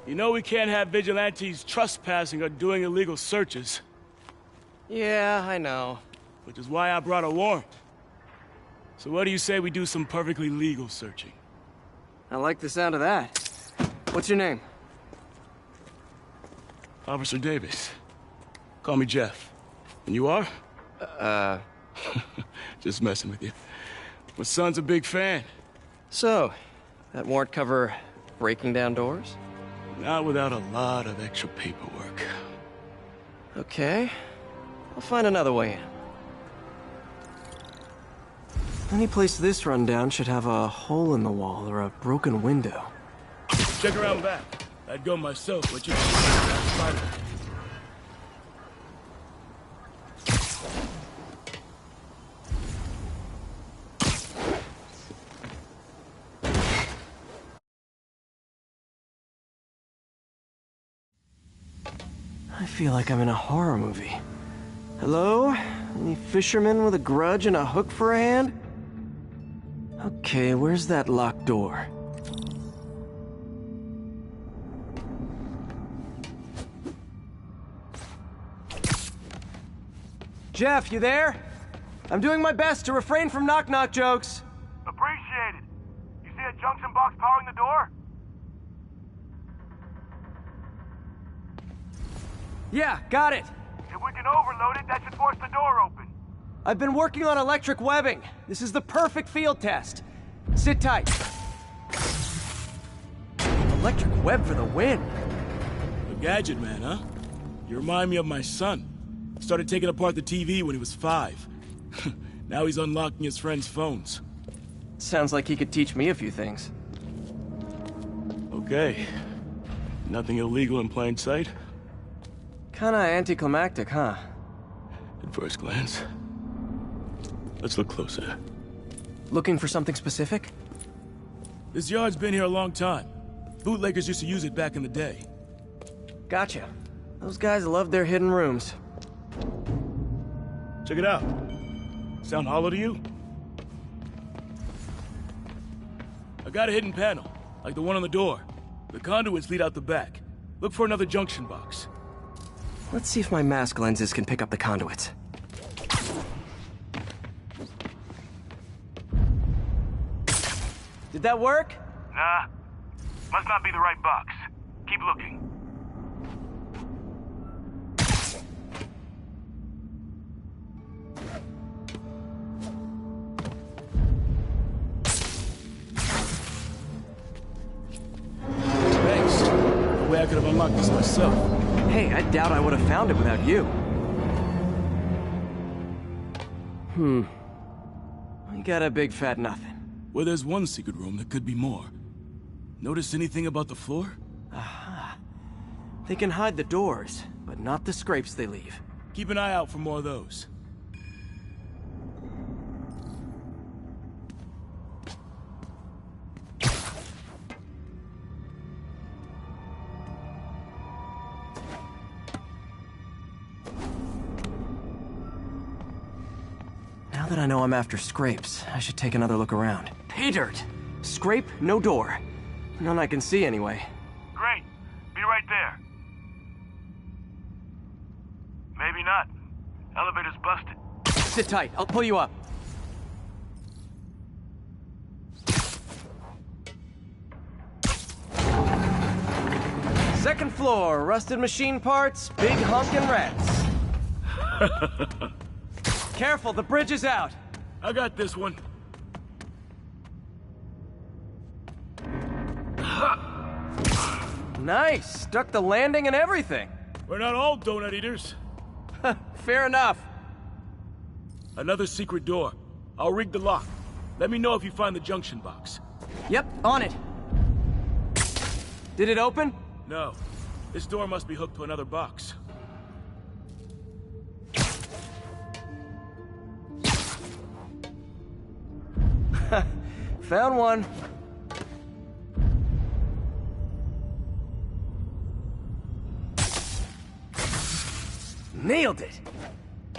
You know we can't have vigilantes trespassing or doing illegal searches. Yeah, I know. Which is why I brought a warrant. So what do you say we do some perfectly legal searching? I like the sound of that. What's your name? Officer Davis. Call me Jeff. And you are? Just messing with you. My son's a big fan. So, that warrant cover breaking down doors? Not without a lot of extra paperwork. Okay. I'll find another way in. Any place this rundown should have a hole in the wall or a broken window. Check around back. I'd go myself, but you... I feel like I'm in a horror movie. Hello? Any fisherman with a grudge and a hook for a hand? Okay, where's that locked door? Jeff, you there? I'm doing my best to refrain from knock-knock jokes. Appreciate it. You see a junction box powering the door? Yeah, got it. If we can overload it, that should force the door open. I've been working on electric webbing. This is the perfect field test. Sit tight. Electric web for the win. A gadget man, huh? You remind me of my son. Started taking apart the TV when he was 5. Now he's unlocking his friends' phones. Sounds like he could teach me a few things. Okay. Nothing illegal in plain sight? Kinda anticlimactic, huh? At first glance. Let's look closer. Looking for something specific? This yard's been here a long time. Bootleggers used to use it back in the day. Gotcha. Those guys loved their hidden rooms. Check it out. Sound hollow to you? I got a hidden panel, like the one on the door. The conduits lead out the back. Look for another junction box. Let's see if my mask lenses can pick up the conduits. Did that work? Nah. Must not be the right box. Keep looking. Thanks. No way I could have unlocked this myself. Hey, I doubt I would have found it without you. We got a big fat nothing. Well, there's one secret room that could be more. Notice anything about the floor? Aha. They can hide the doors, but not the scrapes they leave. Keep an eye out for more of those. Now that I know I'm after scrapes, I should take another look around. Pay dirt! Scrape, no door. None I can see anyway. Great. Be right there. Maybe not. Elevator's busted. Sit tight, I'll pull you up. Second floor, rusted machine parts, big honkin' rats. Careful, the bridge is out. I got this one. Nice, stuck the landing and everything. We're not all donut eaters. Fair enough. Another secret door. I'll rig the lock. Let me know if you find the junction box. Yep, on it. Did it open? No. This door must be hooked to another box. Found one. Nailed it!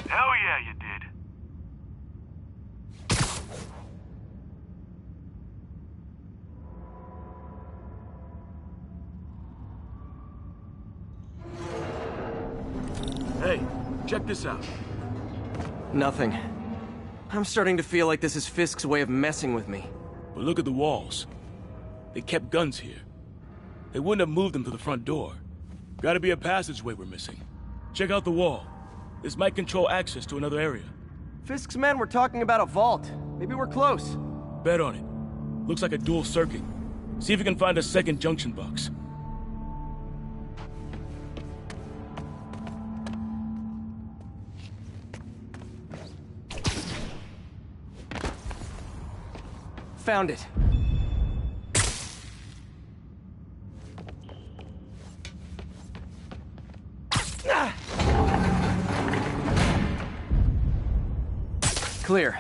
Hell yeah, you did. Hey, check this out. Nothing. I'm starting to feel like this is Fisk's way of messing with me. But look at the walls. They kept guns here. They wouldn't have moved them to the front door. Gotta be a passageway we're missing. Check out the wall. This might control access to another area. Fisk's men were talking about a vault. Maybe we're close. Bet on it. Looks like a dual circuit. See if you can find a second junction box. Found it. Clear.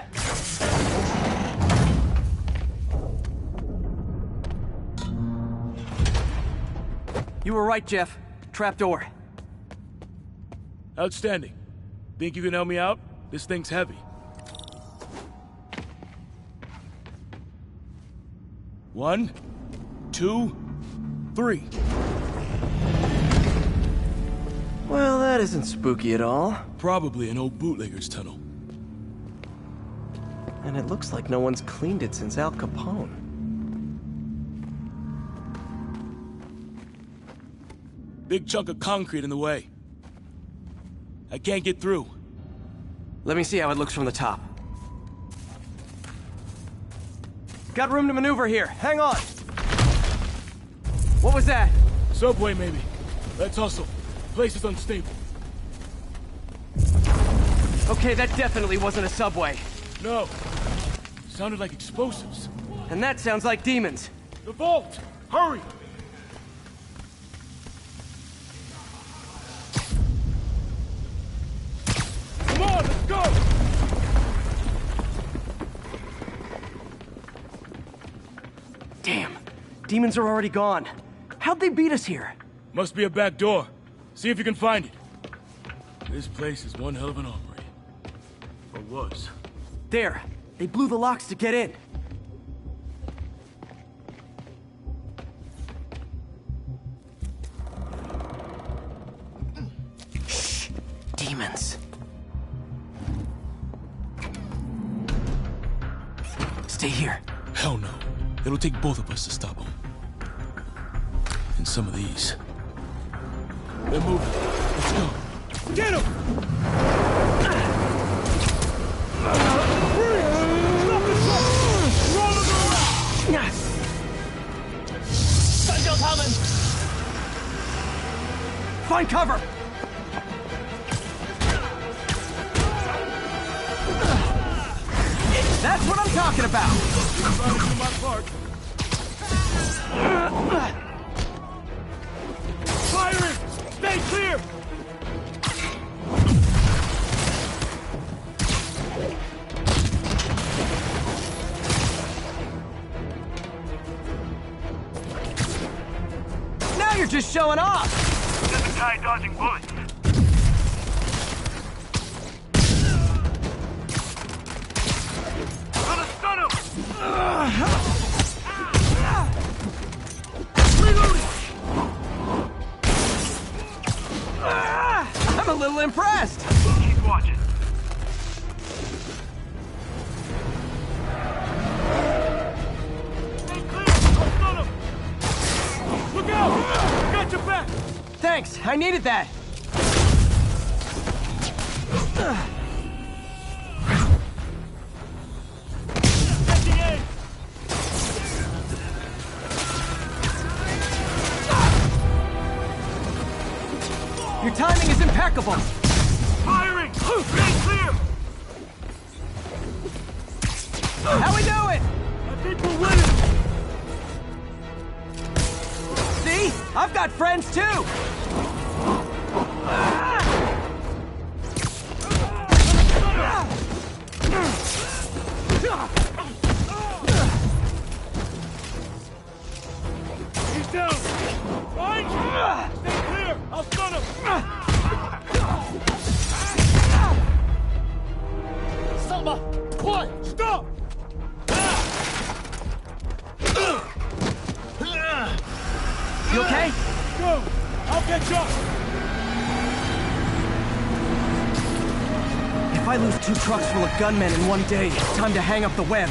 You were right, Jeff. Trapdoor. Outstanding. Think you can help me out? This thing's heavy. One, two, three. Well, that isn't spooky at all. Probably an old bootlegger's tunnel. And it looks like no one's cleaned it since Al Capone. Big chunk of concrete in the way. I can't get through. Let me see how it looks from the top. Got room to maneuver here. Hang on. What was that? Subway, maybe. Let's hustle. Place is unstable. Okay, that definitely wasn't a subway. No. Sounded like explosives. And that sounds like demons. The vault! Hurry! Come on, let's go! Damn. Demons are already gone. How'd they beat us here? Must be a back door. See if you can find it. This place is one hell of an armory. Or was. There. They blew the locks to get in. Shh. Demons. Stay here. Hell no. It'll take both of us to stop them. And some of these. They're moving. Let's go. Get him! Gunshot coming! Find cover! That's what I'm talking about! Firing! Stay clear! Now you're just showing off! There's a guy dodging bullets. Gonna stun him! I'm a little impressed! Keep watching. Stay clear! I'll stun him! Look out! Got your back! Thanks, I needed that! Get the aim! Your timing is impeccable! Firing! Stay clear! How we doing? I think we're winning! See? I've got friends too! He's down! Right? Stay clear! I'll stun him! Selma! Quiet! Stop! You okay? Go! I'll get you! If I lose 2 trucks full of gunmen in one day, it's time to hang up the web.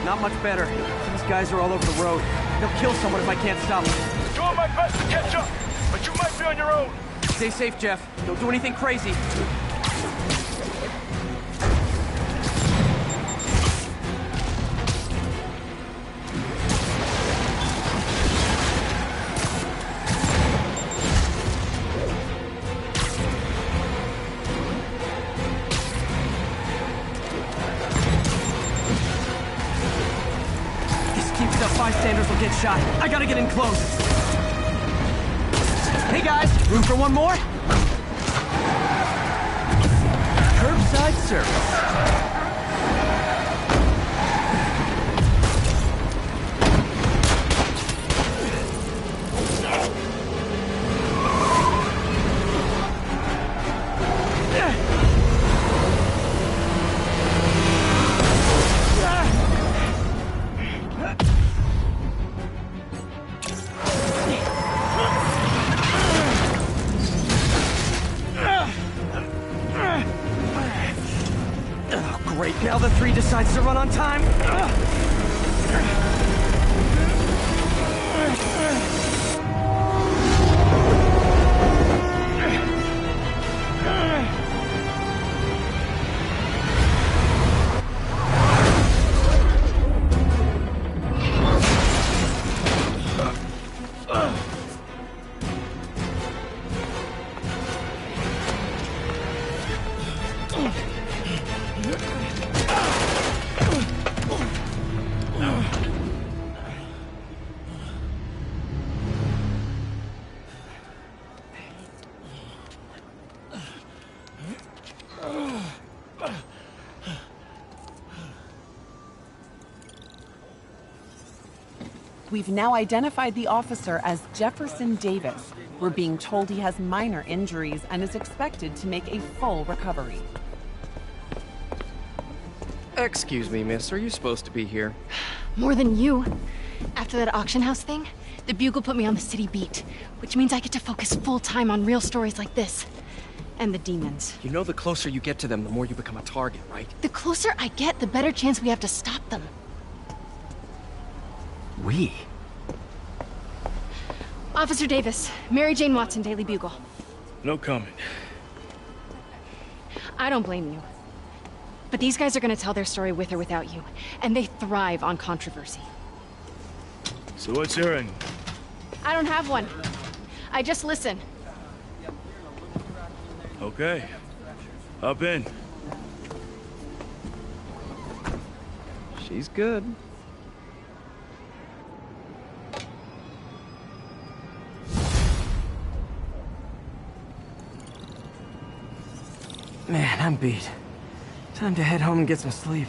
Not much better. These guys are all over the road. They'll kill someone if I can't stop them. Doing my best to catch up, but you might be on your own. Stay safe, Jeff. Don't do anything crazy. Bystanders will get shot. I gotta get in close. Hey guys, room for one more? Curbside service. Now the 3 decides to run on time. We've now identified the officer as Jefferson Davis. We're being told he has minor injuries and is expected to make a full recovery. Excuse me, miss. Are you supposed to be here? More than you. After that auction house thing, the Bugle put me on the city beat, which means I get to focus full-time on real stories like this. And the demons. You know the closer you get to them, the more you become a target, right? The closer I get, the better chance we have to stop them. We? Officer Davis, Mary Jane Watson, Daily Bugle. No comment. I don't blame you. But these guys are gonna tell their story with or without you, and they thrive on controversy. So what's your angle? I don't have one. I just listen. Okay. Up in. She's good. Man, I'm beat. Time to head home and get some sleep.